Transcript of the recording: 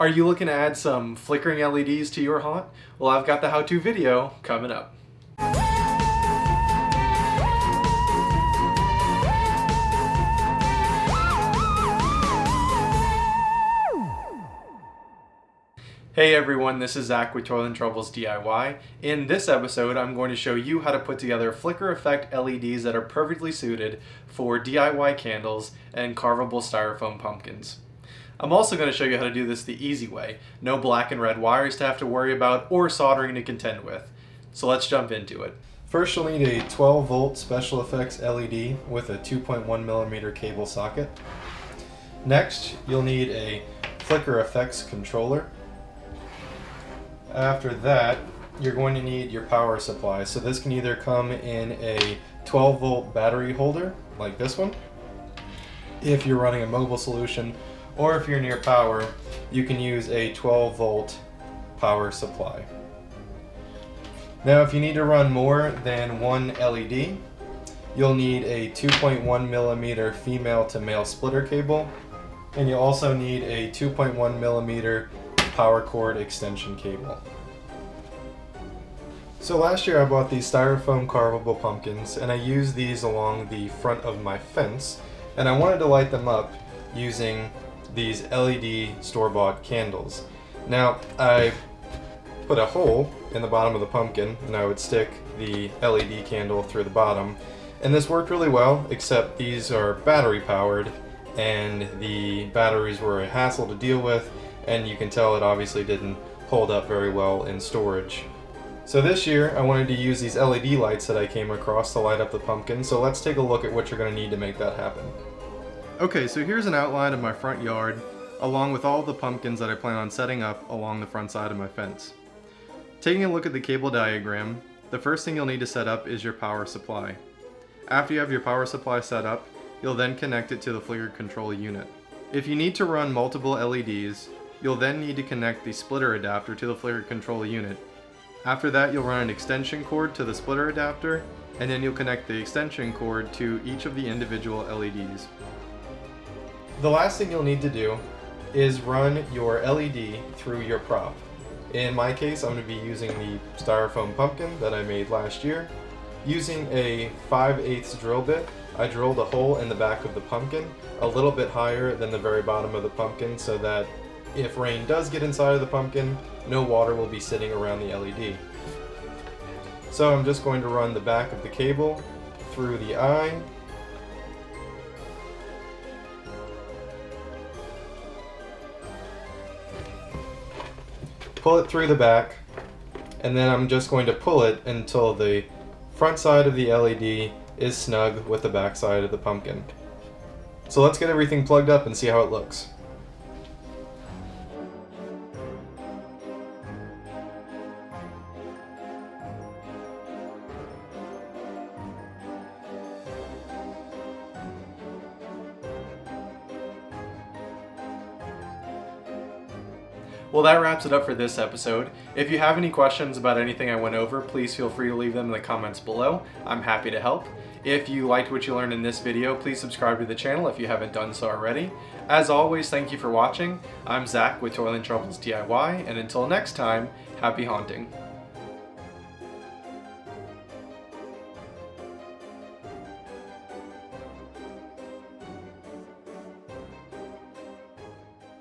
Are you looking to add some flickering LEDs to your haunt? Well, I've got the how-to video coming up. Hey everyone, this is Zach with Toilet Troubles DIY. In this episode, I'm going to show you how to put together flicker effect LEDs that are perfectly suited for DIY candles and carvable styrofoam pumpkins. I'm also going to show you how to do this the easy way. No black and red wires to have to worry about or soldering to contend with. So let's jump into it. First, you'll need a 12 volt special effects LED with a 2.1mm cable socket. Next, you'll need a flicker effects controller. After that, you're going to need your power supply. So this can either come in a 12 volt battery holder, like this one, if you're running a mobile solution, or if you're near power, you can use a 12 volt power supply. Now, if you need to run more than one LED, you'll need a 2.1mm female to male splitter cable, and you'll also need a 2.1mm power cord extension cable. So last year I bought these styrofoam carvable pumpkins, and I used these along the front of my fence, and I wanted to light them up using these LED store-bought candles. Now, I put a hole in the bottom of the pumpkin and I would stick the LED candle through the bottom, and this worked really well, except these are battery powered and the batteries were a hassle to deal with, and you can tell it obviously didn't hold up very well in storage. So this year I wanted to use these LED lights that I came across to light up the pumpkin, so let's take a look at what you're going to need to make that happen. Okay, so here's an outline of my front yard, along with all the pumpkins that I plan on setting up along the front side of my fence. Taking a look at the cable diagram, the first thing you'll need to set up is your power supply. After you have your power supply set up, you'll then connect it to the flicker control unit. If you need to run multiple LEDs, you'll then need to connect the splitter adapter to the flicker control unit. After that, you'll run an extension cord to the splitter adapter, and then you'll connect the extension cord to each of the individual LEDs. The last thing you'll need to do is run your LED through your prop. In my case, I'm going to be using the styrofoam pumpkin that I made last year. Using a 5/8 drill bit, I drilled a hole in the back of the pumpkin, a little bit higher than the very bottom of the pumpkin, so that if rain does get inside of the pumpkin, no water will be sitting around the LED. So I'm just going to run the back of the cable through the eye, pull it through the back, and then I'm just going to pull it until the front side of the LED is snug with the back side of the pumpkin. So let's get everything plugged up and see how it looks. Well, that wraps it up for this episode. If you have any questions about anything I went over, please feel free to leave them in the comments below. I'm happy to help. If you liked what you learned in this video, please subscribe to the channel if you haven't done so already. As always, thank you for watching. I'm Zach with Toilet Troubles DIY, and until next time, happy haunting.